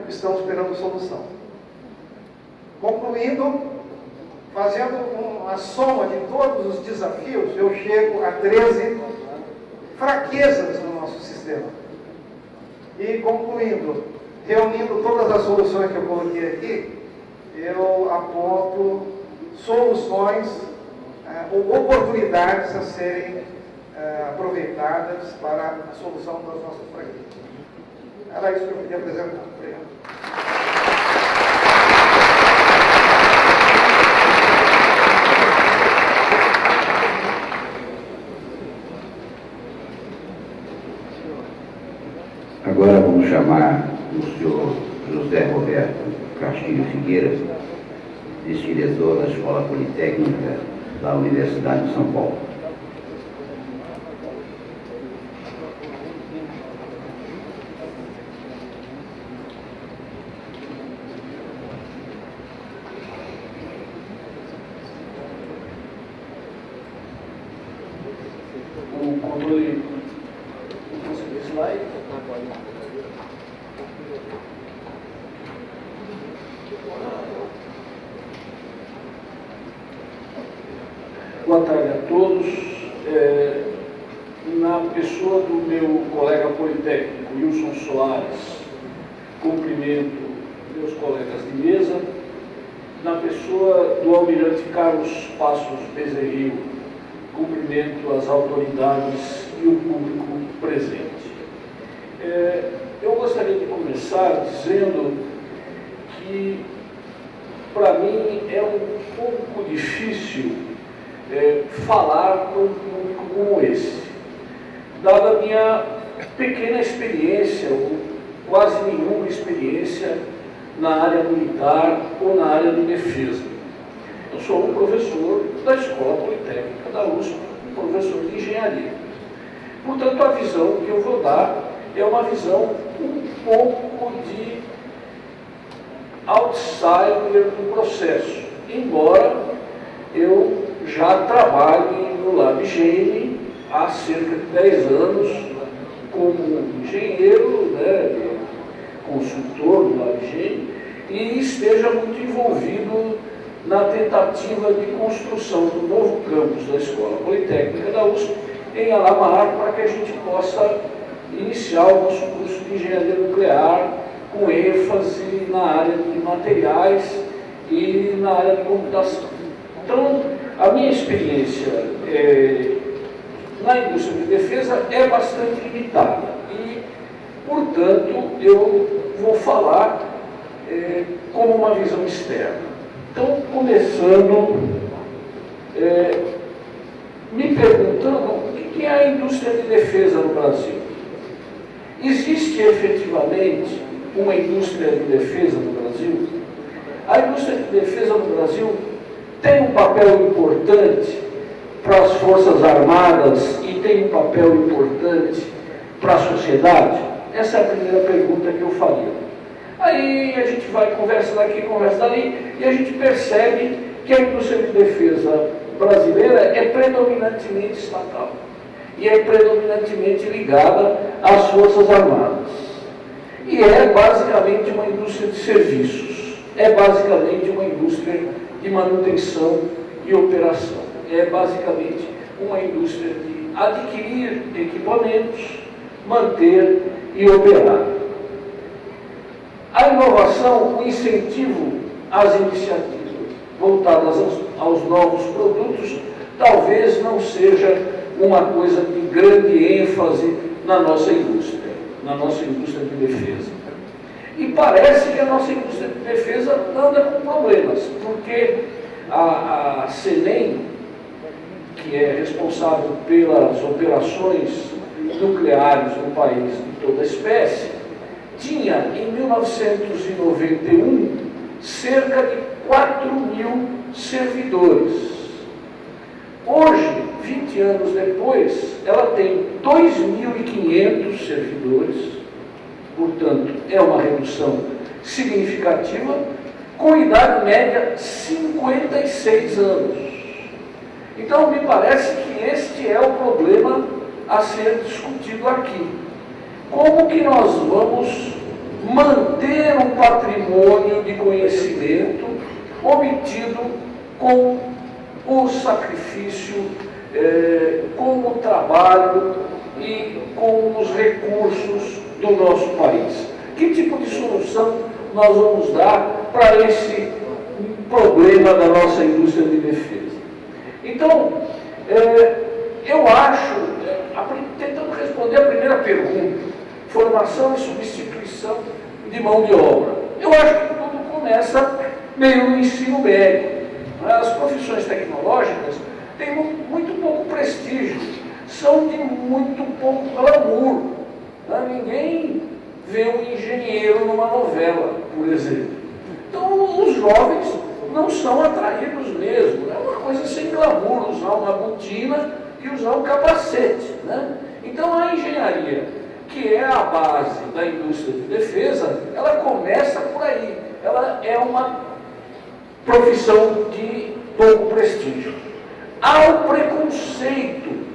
estão esperando solução. Concluindo, fazendo uma soma de todos os desafios, eu chego a 13 fraquezas no nosso sistema. E concluindo, reunindo todas as soluções que eu coloquei aqui, eu aponto soluções ou oportunidades a serem aproveitadas para a solução das nossas fraquezas. Era isso que eu queria apresentar. Obrigado. Agora vamos chamar o senhor José Roberto Castilho Figueira, vice-diretor da Escola Politécnica da Universidade de São Paulo. O controle do slide. Boa tarde a todos. Na pessoa do meu colega politécnico, Wilson Soares, cumprimento meus colegas de mesa. Na pessoa do almirante Carlos Passos Bezerril, cumprimento as autoridades e o público presente. Eu gostaria de começar dizendo que, para mim, é um pouco difícil falar com um público como esse, dada a minha pequena experiência, ou quase nenhuma experiência na área militar ou na área de defesa. Eu sou um professor da Escola Politécnica da USP, um professor de engenharia. Portanto, a visão que eu vou dar é uma visão um pouco de outsider do processo, embora eu já trabalhe no LabGene há cerca de 10 anos como engenheiro, consultor do LabGene, e esteja muito envolvido na tentativa de construção do novo campus da Escola Politécnica da USP em Alamar, para que a gente possa iniciar o nosso curso de engenharia nuclear com ênfase na área de materiais e na área de computação. Então, a minha experiência na indústria de defesa é bastante limitada e, portanto, eu vou falar como uma visão externa. Então, começando, me perguntando o que é a indústria de defesa no Brasil. Existe efetivamente uma indústria de defesa no Brasil? A indústria de defesa no Brasil tem um papel importante para as Forças Armadas e tem um papel importante para a sociedade? Essa é a primeira pergunta que eu faria. Aí a gente vai, conversa daqui, conversa dali, e a gente percebe que a indústria de defesa brasileira é predominantemente estatal e é predominantemente ligada às Forças Armadas. E é basicamente uma indústria de serviços, é basicamente uma indústria de manutenção e operação, é basicamente uma indústria de adquirir equipamentos, manter e operar. A inovação, o incentivo às iniciativas voltadas aos novos produtos, talvez não seja uma coisa de grande ênfase na nossa indústria de defesa. E parece que a nossa indústria de defesa anda com problemas, porque a CENEM, que é responsável pelas operações nucleares no país de toda a espécie, tinha em 1991 cerca de 4.000 servidores. Hoje, 20 anos depois, ela tem 2.500 servidores, portanto, é uma redução significativa, com idade média 56 anos. Então, me parece que este é o problema a ser discutido aqui. Como que nós vamos manter um patrimônio de conhecimento obtido com o sacrifício, com o trabalho e com os recursos do nosso país. Que tipo de solução nós vamos dar para esse problema da nossa indústria de defesa? Então, eu acho, tentando responder a primeira pergunta, formação e substituição de mão de obra, eu acho que tudo começa meio no ensino médio. As profissões tecnológicas têm muito pouco prestígio, são de muito pouco glamour. Ninguém vê um engenheiro numa novela, por exemplo. Então, os jovens não são atraídos mesmo. É uma coisa sem glamour, usar uma botina e usar um capacete. Então, a engenharia, que é a base da indústria de defesa, ela começa por aí. Ela é uma profissão de pouco prestígio. Há o preconceito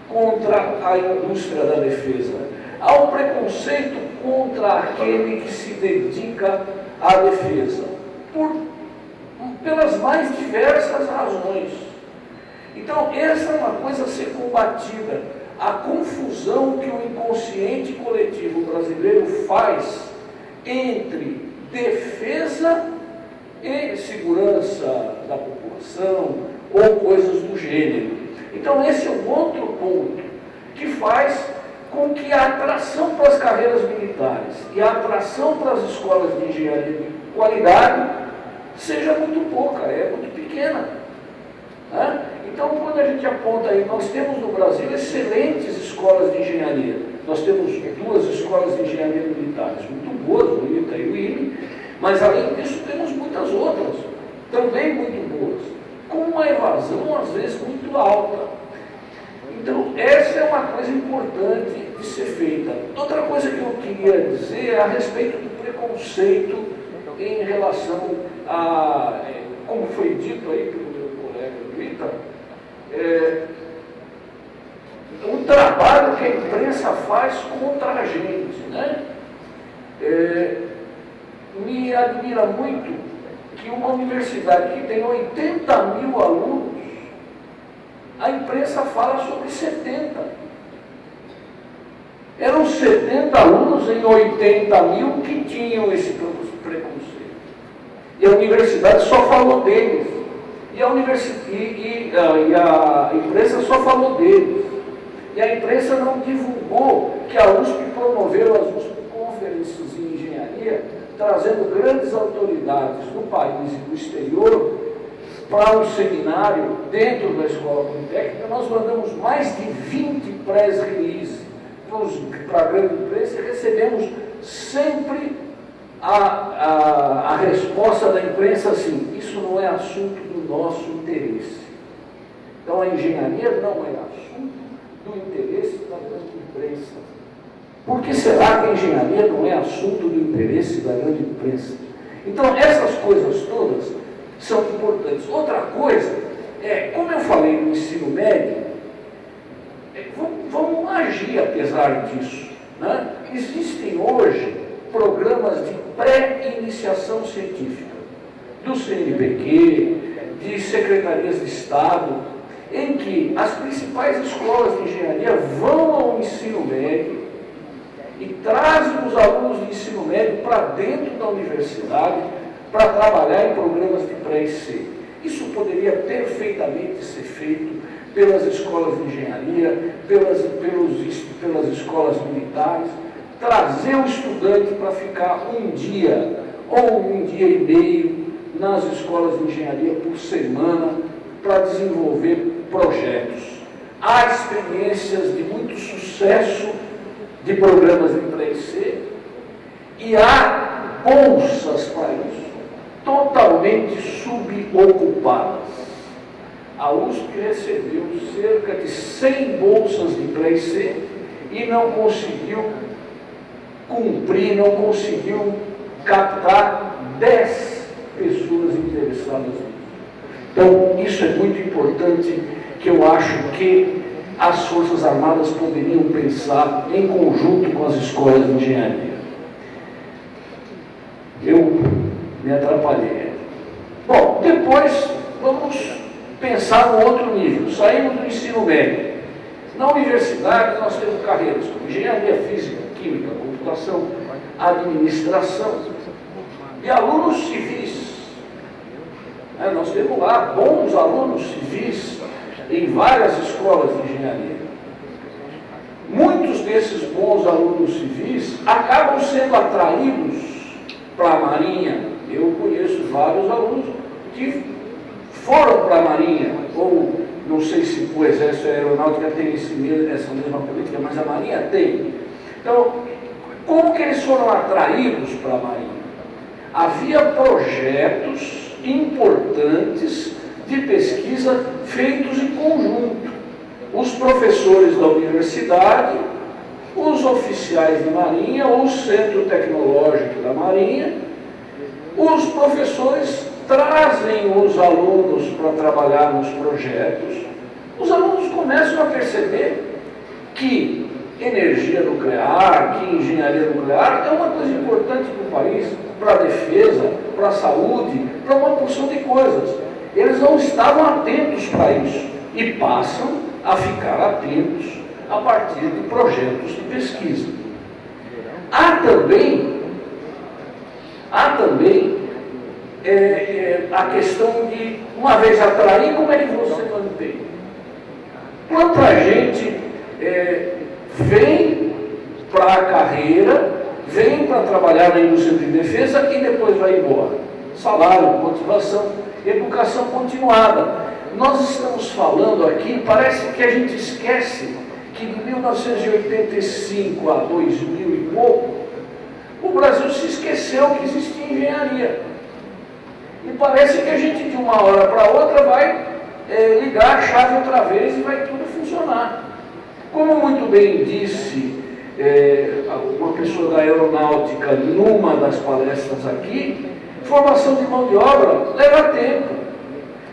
contra a indústria da defesa. Há o preconceito contra aquele que se dedica à defesa, pelas mais diversas razões. Então, essa é uma coisa a ser combatida. A confusão que o inconsciente coletivo brasileiro faz entre defesa e segurança da população ou coisas do gênero. Então, esse é um outro ponto que faz com que a atração para as carreiras militares e a atração para as escolas de engenharia de qualidade seja muito pouca, é muito pequena. Então, quando a gente aponta aí, nós temos no Brasil excelentes escolas de engenharia. Nós temos 2 escolas de engenharia militares, muito boas, o ITA e o IME, mas além disso temos muitas outras, também muito boas, com uma evasão às vezes muito alta. Então, essa é uma coisa importante de ser feita. Outra coisa que eu queria dizer é a respeito do preconceito em relação a, como foi dito aí pelo meu colega Rita, o trabalho que a imprensa faz contra a gente. Me admira muito que uma universidade que tem 80 mil alunos, a imprensa fala sobre 70. Eram 70 alunos em 80 mil que tinham esse preconceito. E a universidade só falou deles. E a imprensa só falou deles. E a imprensa não divulgou que a USP promoveu as USP Conferências em Engenharia, trazendo grandes autoridades do país e do exterior para um seminário dentro da Escola Politécnica. Nós mandamos mais de 20 press releases para a grande imprensa e recebemos sempre a resposta da imprensa assim: isso não é assunto do nosso interesse. Então a engenharia não é assunto do interesse da grande imprensa. Por que será que a engenharia não é assunto do interesse da grande imprensa? Então essas coisas todas são importantes. Outra coisa como eu falei no ensino médio, vamos agir apesar disso. Existem hoje programas de pré-iniciação científica, do CNPq, de secretarias de Estado, em que as principais escolas de engenharia vão ao ensino médio e trazem os alunos de ensino médio para dentro da universidade para trabalhar em programas de pré-IC. Isso poderia perfeitamente ser feito pelas escolas de engenharia, pelas escolas militares, trazer o estudante para ficar um dia ou um dia e meio nas escolas de engenharia por semana para desenvolver projetos. Há experiências de muito sucesso de programas de pré-IC e há bolsas para isso, totalmente subocupadas. A USP recebeu cerca de 100 bolsas de pré-IC e não conseguiu cumprir, não conseguiu captar 10 pessoas interessadas nisso. Então, isso é muito importante, que eu acho que as Forças Armadas poderiam pensar em conjunto com as escolas de engenharia. me atrapalhei. Bom, depois vamos pensar no outro nível. Saímos do ensino médio. Na universidade nós temos carreiras como engenharia física, química, computação, administração e alunos civis. Nós temos lá bons alunos civis em várias escolas de engenharia. Muitos desses bons alunos civis acabam sendo atraídos para a Marinha. Eu conheço vários alunos que foram para a Marinha, ou não sei se o Exército e a Aeronáutica tem essa mesma política, mas a Marinha tem. Então, como que eles foram atraídos para a Marinha? Havia projetos importantes de pesquisa feitos em conjunto. Os professores da universidade, os oficiais de Marinha, o Centro Tecnológico da Marinha, os professores trazem os alunos para trabalhar nos projetos. Os alunos começam a perceber que energia nuclear, que engenharia nuclear é uma coisa importante para o país, para a defesa, para a saúde, para uma porção de coisas. Eles não estavam atentos para isso e passam a ficar atentos a partir de projetos de pesquisa. Há também a questão de, uma vez atrair, como é que você mantém? Quanta gente vem para a carreira, vem para trabalhar na indústria de defesa e depois vai embora? Salário, motivação, educação continuada. Nós estamos falando aqui, parece que a gente esquece que de 1985 a 2000 e pouco, o Brasil se esqueceu que existia engenharia. E parece que a gente, de uma hora para outra, vai ligar a chave outra vez e vai tudo funcionar. Como muito bem disse uma pessoa da aeronáutica numa das palestras aqui, formação de mão de obra leva tempo.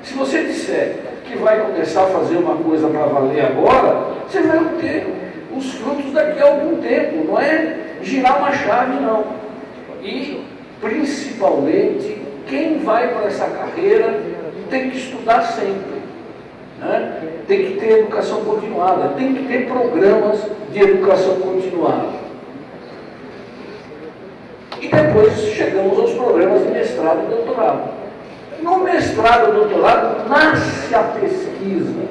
Se você disser que vai começar a fazer uma coisa para valer agora, você vai ter os frutos daqui a algum tempo, não é girar uma chave, não. E, principalmente, quem vai para essa carreira tem que estudar sempre, né? Tem que ter educação continuada, tem que ter programas de educação continuada. E depois chegamos aos programas de mestrado e doutorado. No mestrado e doutorado nasce a pesquisa,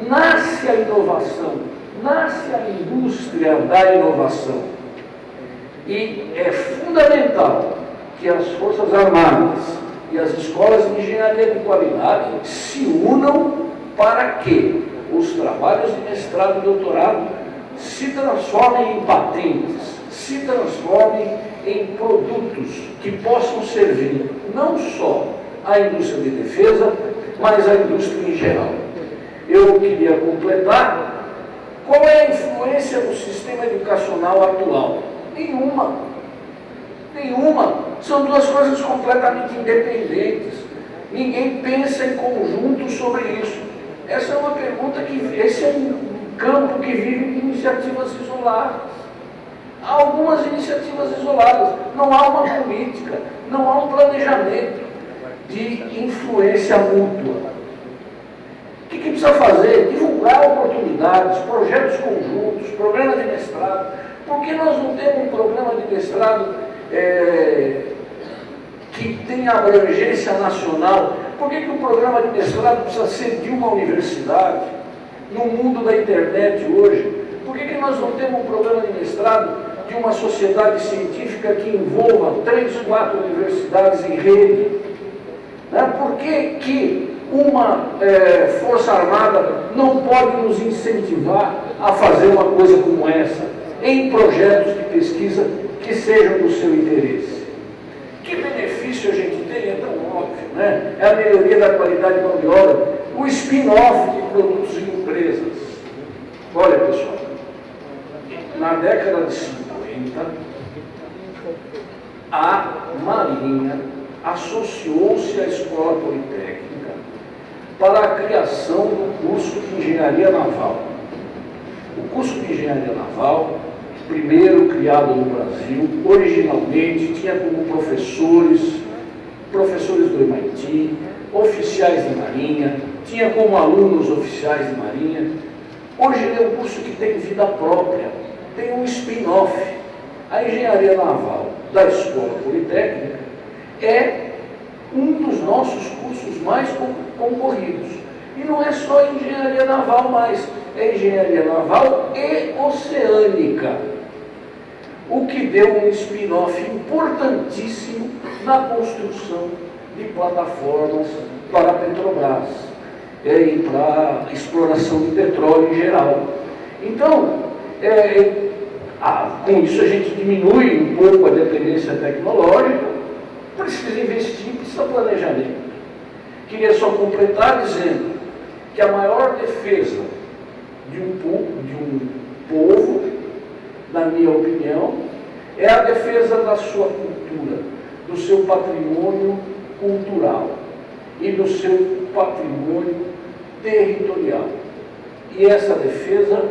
nasce a inovação, nasce a indústria da inovação. E é fundamental que as Forças Armadas e as escolas de engenharia de qualidade se unam para que os trabalhos de mestrado e doutorado se transformem em patentes, se transformem em produtos que possam servir não só à indústria de defesa, mas à indústria em geral. Eu queria completar. Qual é a influência do sistema educacional atual? Nenhuma. São duas coisas completamente independentes. Ninguém pensa em conjunto sobre isso. Essa é uma pergunta esse é um campo que vive de iniciativas isoladas. Há algumas iniciativas isoladas. Não há uma política, não há um planejamento de influência mútua. O que precisa fazer? Divulgar oportunidades, projetos conjuntos, programas de mestrado. Por que nós não temos um programa de mestrado que tenha abrangência nacional? Por que o programa de mestrado precisa ser de uma universidade? No mundo da internet hoje, por que nós não temos um programa de mestrado de uma sociedade científica que envolva 3, 4 universidades em rede? Por que uma Força Armada não pode nos incentivar a fazer uma coisa como essa, em projetos de pesquisa que sejam do seu interesse? Que benefício a gente tem? É tão óbvio, né? É a melhoria da qualidade de mão de obra, o spin-off de produtos e empresas. Olha, pessoal, na década de 50, a Marinha associou-se à Escola Politécnica para a criação do curso de Engenharia Naval. O curso de Engenharia Naval, primeiro criado no Brasil, originalmente tinha como professores professores do MIT, oficiais de marinha, tinha como alunos oficiais de marinha. Hoje ele é um curso que tem vida própria, tem um spin-off. A engenharia naval da Escola Politécnica é um dos nossos cursos mais concorridos. E não é só engenharia naval mais, é engenharia naval e oceânica. O que deu um spin-off importantíssimo na construção de plataformas para a Petrobras e para a exploração de petróleo em geral. Então, com isso a gente diminui um pouco a dependência tecnológica, precisa investir, precisa planejamento. Queria só completar dizendo que a maior defesa de um povo, na minha opinião, é a defesa da sua cultura, do seu patrimônio cultural e do seu patrimônio territorial. E essa defesa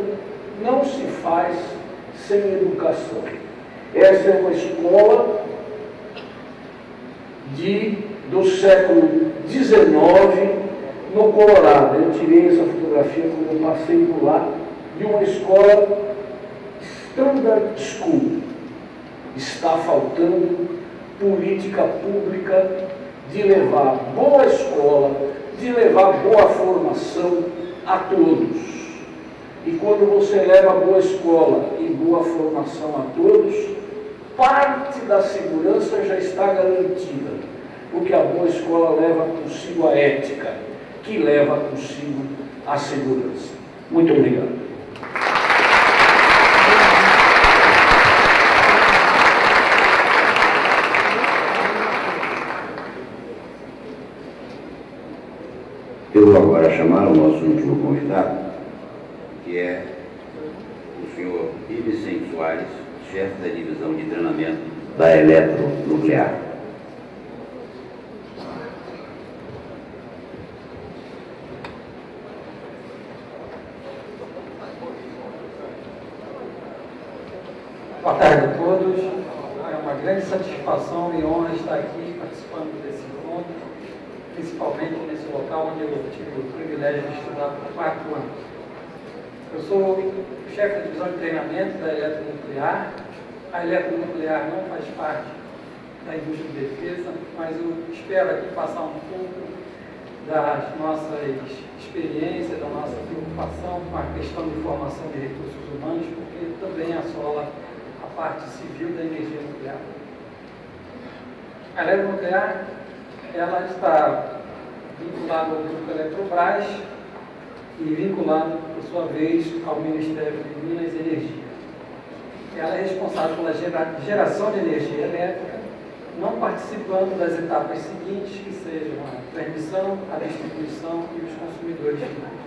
não se faz sem educação. Essa é uma escola do século XIX no Colorado. Eu tirei essa fotografia quando eu passei por lá, de uma escola Standard School. Está faltando política pública de levar boa escola, de levar boa formação a todos. E quando você leva boa escola e boa formação a todos, parte da segurança já está garantida, porque a boa escola leva consigo a ética, que leva consigo a segurança. Muito obrigado. Eu vou agora chamar o nosso último convidado, que é o senhor Ibsen Soares, chefe da divisão de treinamento da Eletronuclear. Boa tarde a todos. É uma grande satisfação e honra estar aqui participando desse encontro, principalmente nesse local onde eu tive o privilégio de estudar por 4 anos. Eu sou o chefe da divisão de treinamento da Eletronuclear. A Eletronuclear não faz parte da indústria de defesa, mas eu espero aqui passar um pouco das nossas experiências, da nossa preocupação com a questão de formação de recursos humanos, porque também assola a parte civil da energia nuclear. A Eletronuclear, ela está vinculada ao grupo Eletrobras e vinculada, por sua vez, ao Ministério de Minas e Energia. Ela é responsável pela geração de energia elétrica, não participando das etapas seguintes, que sejam a transmissão, a distribuição e os consumidores finais.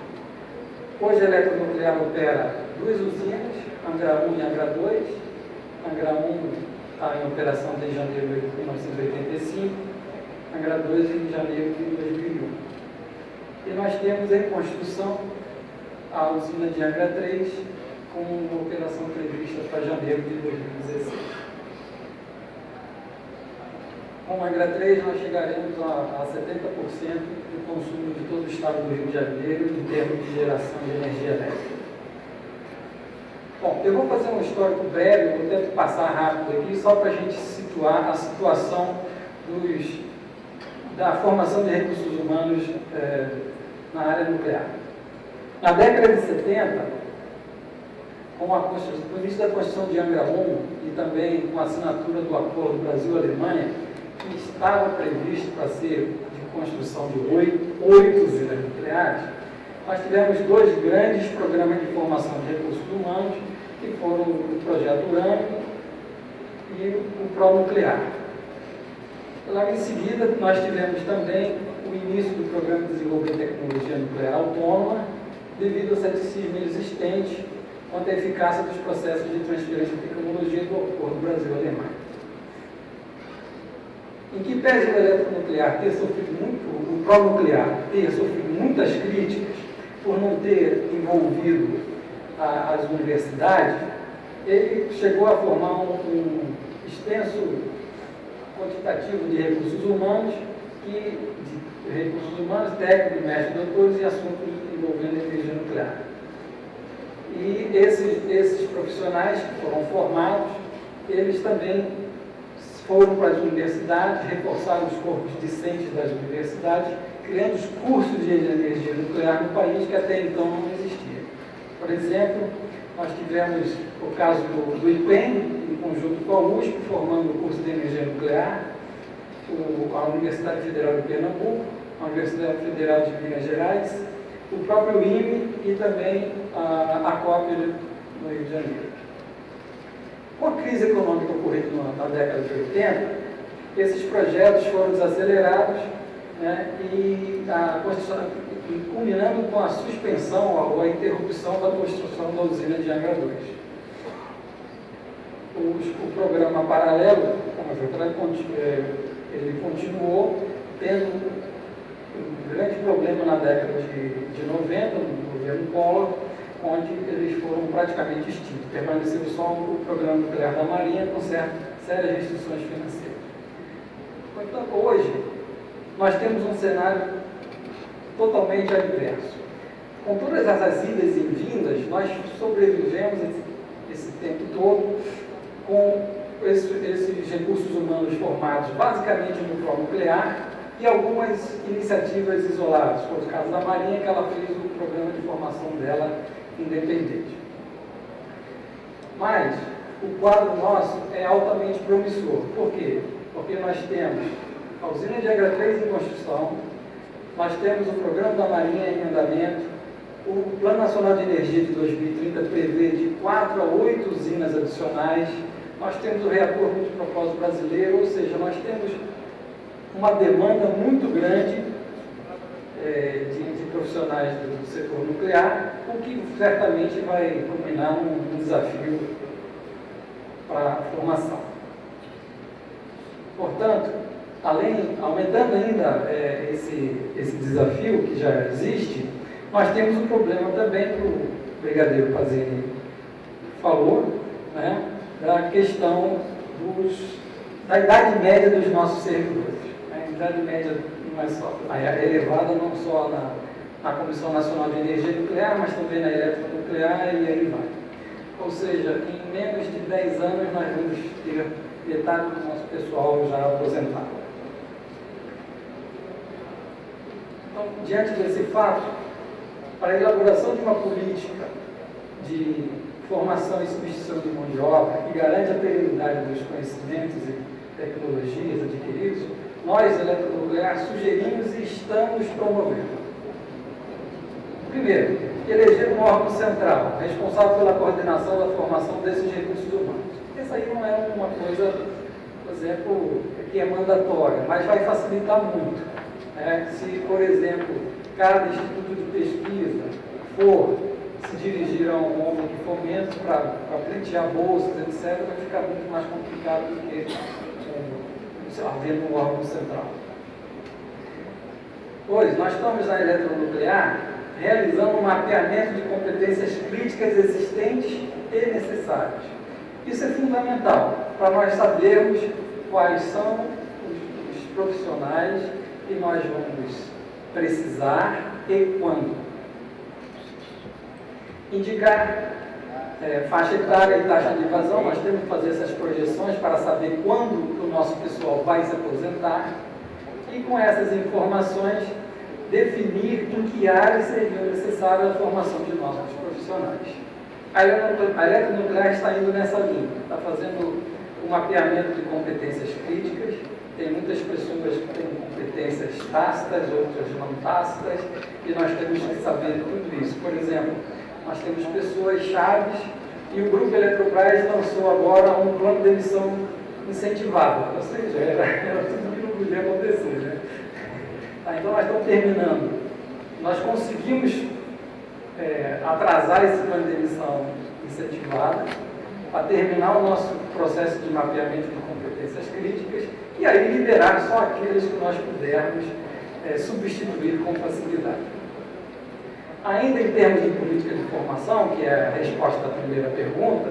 Hoje a Eletronuclear opera 2 usinas, Angra 1 e Angra 2. Angra 1 está em operação desde janeiro de 1985, Angra 2 em janeiro de 2001. E nós temos em construção a usina de Angra 3, com uma operação prevista para janeiro de 2016. Com a Angra 3, nós chegaremos a 70% do consumo de todo o estado do Rio de Janeiro em termos de geração de energia elétrica. Bom, eu vou fazer um histórico breve, vou tentar passar rápido aqui, só para a gente situar a situação da formação de recursos humanos na área nuclear. Na década de 70, com o início da construção de Angra 1 e também com a assinatura do Acordo Brasil-Alemanha, que estava previsto para ser de construção de 8 usinas nucleares, nós tivemos 2 grandes programas de formação de recursos humanos, que foram o Projeto Urânio e o Pronuclear. Logo em seguida, nós tivemos também o início do Programa de Desenvolvimento de Tecnologia Nuclear Autônoma, devido ao ceticismo existente quanto à eficácia dos processos de transferência de tecnologia do Acordo Brasil-Alemanha. Em que pese o eletronuclear ter sofrido muito, o pronuclear ter sofrido muitas críticas por não ter envolvido as universidades, ele chegou a formar um extenso quantitativo de recursos humanos e de recursos humanos, técnicos, mestres, doutores e assuntos envolvendo energia nuclear. E esses profissionais que foram formados, eles também foram para as universidades, reforçaram os corpos discentes das universidades, criando os cursos de energia nuclear no país que até então não existia. Por exemplo, nós tivemos o caso do IPEM, em conjunto com a USP, formando o curso de energia nuclear, a Universidade Federal de Pernambuco, a Universidade Federal de Minas Gerais, o próprio IME e também a COP no Rio de Janeiro. Com a crise econômica ocorrida na década de 80, esses projetos foram desacelerados, né, e culminando com a suspensão ou a interrupção da construção da usina de Angra 2. O programa paralelo, ele continuou tendo um grande problema na década de 90, no governo Collor, onde eles foram praticamente extintos. Permaneceu só o programa nuclear da Marinha com sérias restrições financeiras. Portanto, hoje, nós temos um cenário totalmente adverso. Com todas essas idas e vindas, nós sobrevivemos esse tempo todo com esses recursos humanos formados basicamente no polo nuclear e algumas iniciativas isoladas, como o caso da Marinha, que ela fez o programa de formação dela independente. Mas o quadro nosso é altamente promissor. Por quê? Porque nós temos a usina de Angra 3 em construção, nós temos o programa da Marinha em andamento, o Plano Nacional de Energia de 2030 prevê de 4 a 8 usinas adicionais, nós temos o reator multipropósito brasileiro, ou seja, nós temos uma demanda muito grande de profissionais do setor nuclear, o que certamente vai culminar num desafio para a formação. Portanto, aumentando ainda esse desafio que já existe, nós temos um problema também que o brigadeiro Pazini falou, né, da questão da idade média dos nossos servidores. A idade média não é só elevada não só na Comissão Nacional de Energia Nuclear, mas também na eletronuclear e aí vai. Ou seja, em menos de 10 anos nós vamos ter metade do nosso pessoal já aposentado. Então, diante desse fato, para a elaboração de uma política de formação e substituição de mão de obra que garante a perenidade dos conhecimentos e tecnologias adquiridos, nós, eletronuclear, sugerimos e estamos promovendo. Primeiro, eleger um órgão central, responsável pela coordenação da formação desses recursos humanos. Essa aí não é uma coisa, por exemplo, que é mandatória, mas vai facilitar muito. Se, por exemplo, cada instituto de pesquisa for se dirigir a um órgão de fomento para pleitear bolsas, etc., vai ficar muito mais complicado do que havendo um órgão central. Pois, nós estamos na eletronuclear realizando um mapeamento de competências críticas existentes e necessárias. Isso é fundamental para nós sabermos quais são os profissionais que nós vamos precisar e quando. Indicar faixa etária e taxa de evasão, nós temos que fazer essas projeções para saber quando o nosso pessoal vai se aposentar e com essas informações definir em que áreas seria necessária a formação de nossos profissionais. A eletronuclear está indo nessa linha, está fazendo um mapeamento de competências críticas, tem muitas pessoas que têm competências tácitas, outras não tácitas, e nós temos que saber tudo isso. Por exemplo, nós temos pessoas chaves e o Grupo Eletrobras lançou agora um plano de emissão incentivado, ou seja, era tudo que não podia acontecer, né? Então nós estamos terminando. Nós conseguimos atrasar esse plano de emissão incentivada para terminar o nosso processo de mapeamento de competências críticas e aí liberar só aqueles que nós pudermos substituir com facilidade. Ainda em termos de política de formação, que é a resposta da primeira pergunta,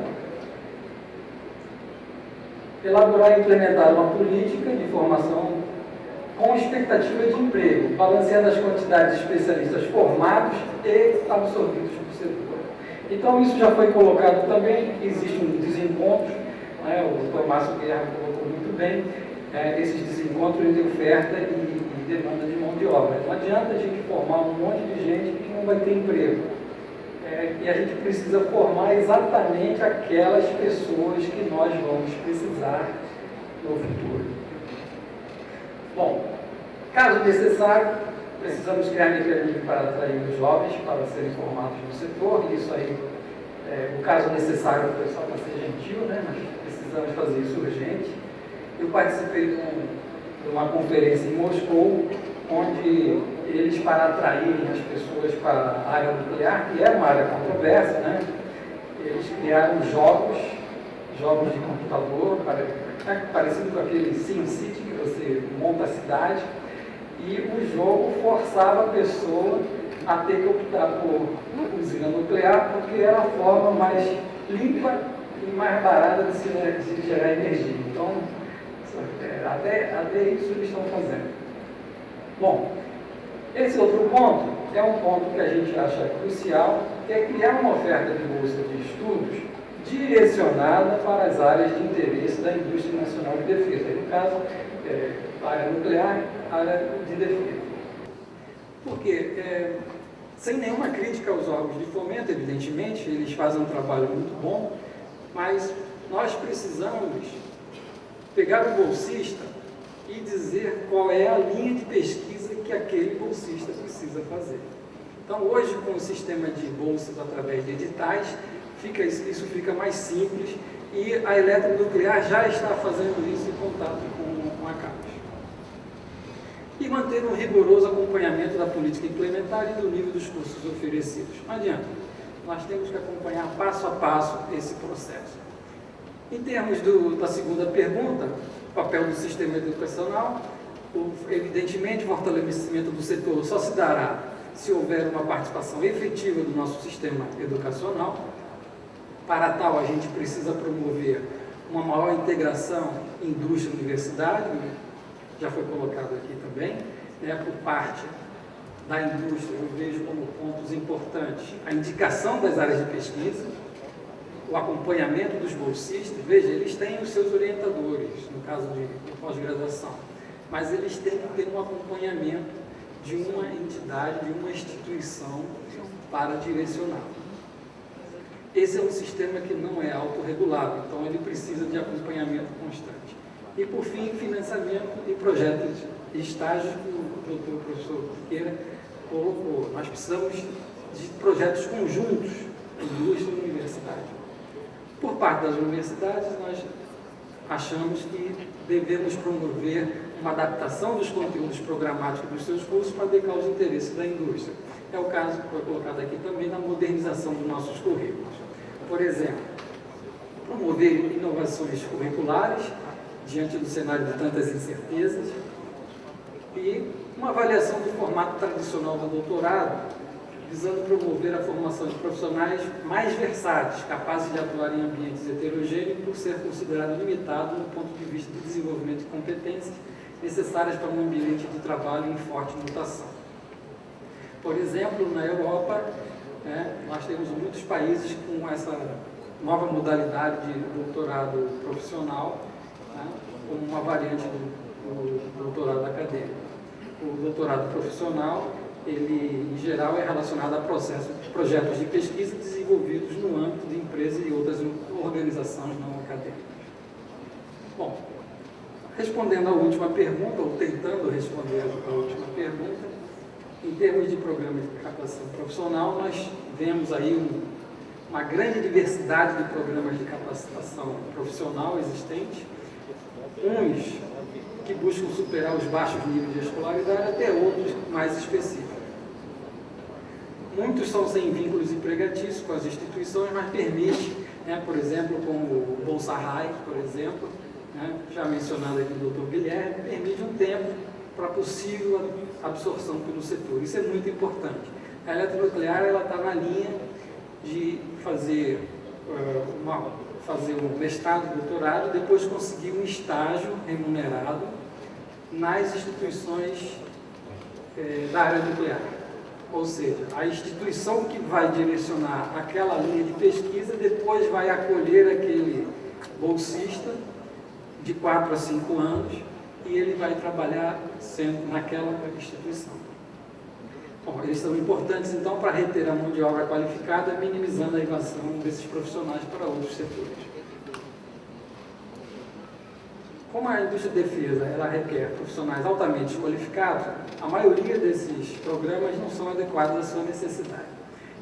elaborar e implementar uma política de formação com expectativa de emprego, balanceando as quantidades de especialistas formados e absorvidos no setor. Então, isso já foi colocado também, existe um desencontro, né, o doutor Márcio Guerra colocou muito bem, esses desencontros entre oferta e demanda de mão de obra. Não adianta a gente formar um monte de gente que não vai ter emprego. E a gente precisa formar exatamente aquelas pessoas que nós vamos precisar no futuro. Bom, caso necessário, precisamos criar mecanismos para atrair os jovens para serem formados no setor. Isso aí, o caso necessário, o pessoal para ser gentil, né? Mas precisamos fazer isso urgente. Eu participei de uma conferência em Moscou, onde eles, para atraírem as pessoas para a área nuclear, que é uma área controversa, né? Eles criaram jogos de computador, parecido com aquele SimCity, que você monta a cidade, e o jogo forçava a pessoa a ter que optar por usina nuclear, porque era a forma mais limpa e mais barata de se gerar energia. Então, até isso eles estão fazendo. Bom, esse outro ponto é um ponto que a gente acha crucial, que é criar uma oferta de bolsa de estudos direcionada para as áreas de interesse da indústria nacional de defesa. No caso, área nuclear, área de defesa. Porque, sem nenhuma crítica aos órgãos de fomento, evidentemente, eles fazem um trabalho muito bom, mas nós precisamos pegar o bolsista e dizer qual é a linha de pesquisa que aquele bolsista precisa fazer. Então, hoje, com o sistema de bolsas através de editais, isso fica mais simples e a Eletronuclear já está fazendo isso em contato com a CAPES. E manter um rigoroso acompanhamento da política implementar e do nível dos cursos oferecidos. Não adianta, nós temos que acompanhar passo a passo esse processo. Em termos da segunda pergunta, o papel do sistema educacional, evidentemente o fortalecimento do setor só se dará se houver uma participação efetiva do nosso sistema educacional. Para tal, a gente precisa promover uma maior integração indústria-universidade, já foi colocado aqui também, por parte da indústria, eu vejo como pontos importantes a indicação das áreas de pesquisa, o acompanhamento dos bolsistas. Veja, eles têm os seus orientadores, no caso de pós-graduação, mas eles têm que ter um acompanhamento de uma entidade, de uma instituição para direcionar. Esse é um sistema que não é autorregulável, então ele precisa de acompanhamento constante. E, por fim, financiamento e projetos de estágio que o professor Piqueira colocou. Nós precisamos de projetos conjuntos, indústria e universidade. Por parte das universidades, nós achamos que devemos promover uma adaptação dos conteúdos programáticos dos seus cursos para adequar os interesses da indústria. É o caso que foi colocado aqui também na modernização dos nossos currículos. Por exemplo, promover inovações curriculares diante do cenário de tantas incertezas e uma avaliação do formato tradicional do doutorado, visando promover a formação de profissionais mais versáteis, capazes de atuar em ambientes heterogêneos, por ser considerado limitado do ponto de vista do desenvolvimento de competências necessárias para um ambiente de trabalho em forte mutação. Por exemplo, na Europa, nós temos muitos países com essa nova modalidade de doutorado profissional, como uma variante do doutorado acadêmico. O doutorado profissional, ele, em geral, é relacionado a projetos de pesquisa desenvolvidos no âmbito de empresas e outras organizações não acadêmicas. Bom, respondendo à última pergunta, ou tentando responder à última pergunta, em termos de programas de capacitação profissional, nós vemos aí uma grande diversidade de programas de capacitação profissional existentes, uns que buscam superar os baixos níveis de escolaridade, até outros mais específicos. Muitos são sem vínculos empregatícios com as instituições, mas permite, por exemplo, como o Bolsa RAI, por exemplo, já mencionado aqui do Dr. Guilherme, permite um tempo para possível absorção pelo setor. Isso é muito importante. A Eletronuclear está na linha de fazer um mestrado, doutorado, depois conseguir um estágio remunerado nas instituições da área nuclear. Ou seja, a instituição que vai direcionar aquela linha de pesquisa depois vai acolher aquele bolsista de 4 a 5 anos e ele vai trabalhar sempre naquela instituição. Bom, eles são importantes, então, para reter a mão de obra qualificada, minimizando a evasão desses profissionais para outros setores. Como a indústria de defesa ela requer profissionais altamente qualificados, a maioria desses programas não são adequados à sua necessidade.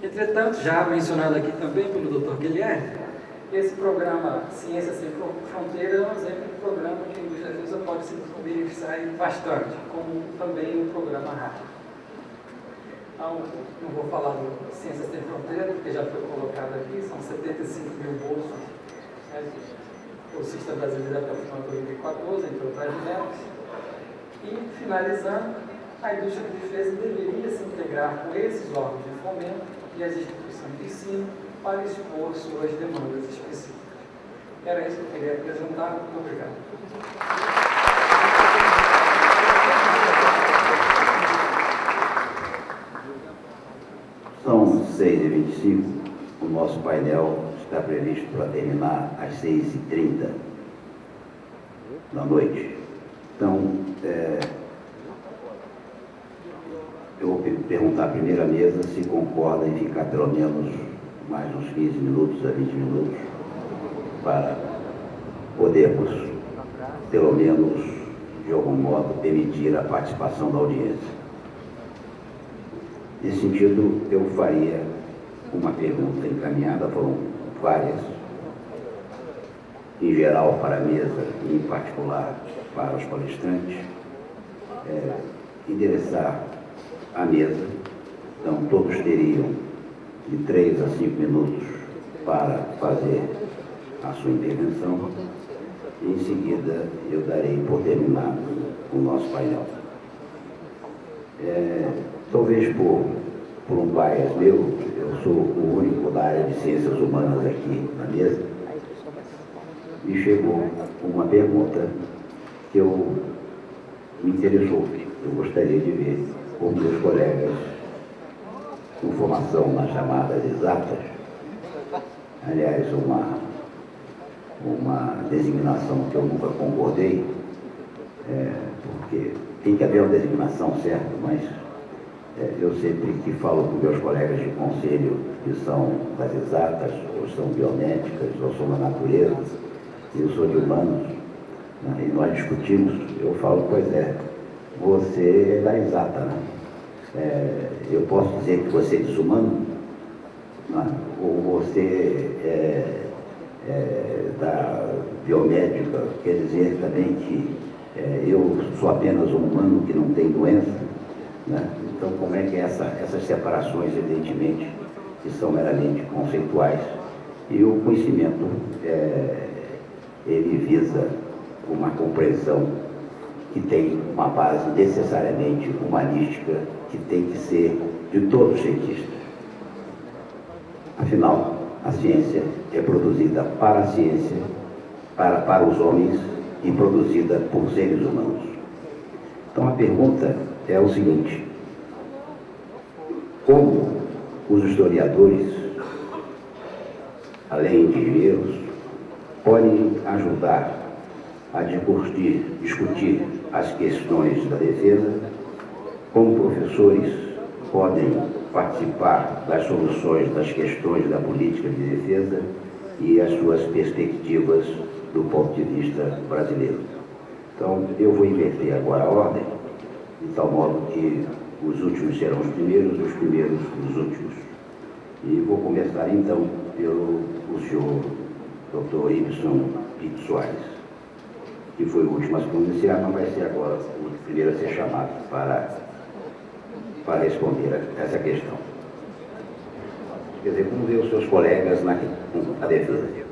Entretanto, já mencionado aqui também pelo Dr. Guilherme, esse programa Ciência Sem Fronteiras é um exemplo de programa que a indústria de defesa pode se beneficiar bastante, como também o programa RAP. Então, não vou falar do Ciência Sem Fronteiras, porque já foi colocado aqui, são 75 mil bolsas, né, bolsista brasileiro até o final de 2014, entre outras metas. E, finalizando, a indústria de defesa deveria se integrar com esses órgãos de fomento e as instituições de ensino para expor suas demandas específicas. Era isso que eu queria apresentar. Muito obrigado. São 6h25, o nosso painel está previsto para terminar às 6h30 da noite. Então, eu vou perguntar à primeira mesa se concorda em ficar pelo menos mais uns 15 minutos a 20 minutos para podermos, pelo menos, de algum modo, permitir a participação da audiência. Nesse sentido, eu faria uma pergunta encaminhada, foram várias, em geral para a mesa e em particular para os palestrantes, endereçar à mesa. Então, todos teriam de 3 a 5 minutos para fazer a sua intervenção e, em seguida, eu darei por terminado o nosso painel. Talvez por um bias meu, eu sou o único da área de ciências humanas aqui na mesa, me chegou uma pergunta que me interessou. Eu gostaria de ver como meus colegas com formação nas chamadas exatas, aliás, uma designação que eu nunca concordei, porque tem que haver uma designação certa, mas eu sempre que falo com meus colegas de conselho que são das exatas, ou são biomédicas, ou são da natureza, eu sou de humanos, né, e nós discutimos, eu falo, pois você é da exata, né? Eu posso dizer que você é desumano, né? Ou você é da biomédica, quer dizer também que eu sou apenas um humano que não tem doença, né? Então, como é que essas separações, evidentemente, que são meramente conceituais, e o conhecimento, ele visa uma compreensão que tem uma base necessariamente humanística, que tem que ser de todos os cientistas. Afinal, a ciência é produzida para a ciência, para os homens e produzida por seres humanos. Então, a pergunta é o seguinte: como os historiadores, além de engenheiros, podem ajudar a discutir as questões da defesa, como professores podem participar das soluções das questões da política de defesa e as suas perspectivas do ponto de vista brasileiro. Então, eu vou inverter agora a ordem, de tal modo que os últimos serão os primeiros os últimos. E vou começar, então, pelo senhor Dr. Ibson Pinto Soares, que foi o último a se pronunciar, mas vai ser agora o primeiro a ser chamado para responder a essa questão. Quer dizer, como vê os seus colegas na defesa?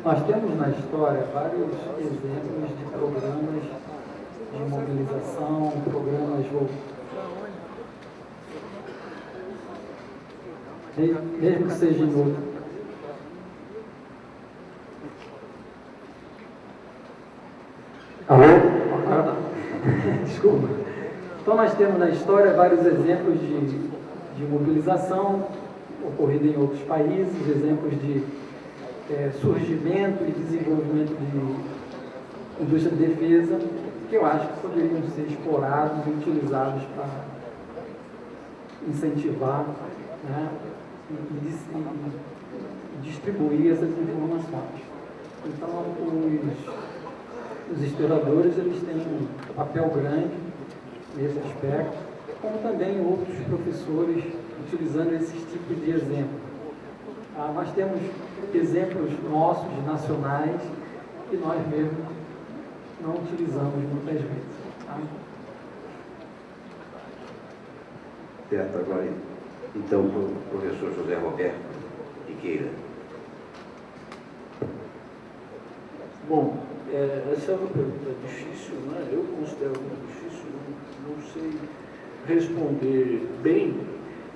Nós temos na história vários exemplos de programas de mobilização, programas mesmo que seja em outro. Alô? Desculpa. Então, nós temos na história vários exemplos de mobilização ocorrida em outros países, exemplos de surgimento e desenvolvimento de indústria de defesa, que eu acho que poderiam ser explorados e utilizados para incentivar, né, e distribuir essas informações. Então, os historiadores eles têm um papel grande nesse aspecto, como também outros professores utilizando esses tipos de exemplos. Nós temos exemplos nossos, nacionais, que nós mesmos não utilizamos muitas vezes. Tá? Certo, agora, então, o professor José Roberto Iqueira. Bom, essa é uma pergunta difícil, né? Eu considero muito difícil, não sei responder bem,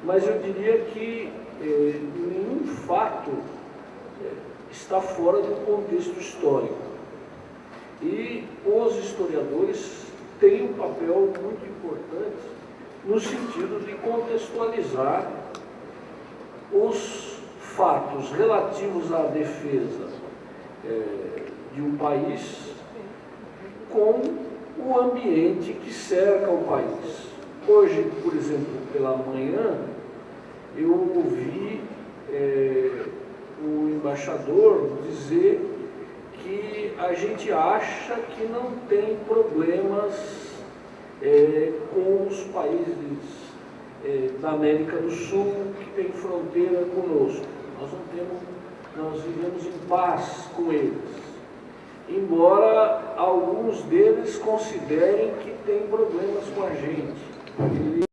mas eu diria que nenhum fato está fora do contexto histórico. E os historiadores têm um papel muito importante no sentido de contextualizar os fatos relativos à defesa de um país com o ambiente que cerca o país. Hoje, por exemplo, pela manhã, eu ouvi o embaixador dizer que a gente acha que não tem problemas com os países da América do Sul que têm fronteira conosco. Nós vivemos em paz com eles. Embora alguns deles considerem que têm problemas com a gente.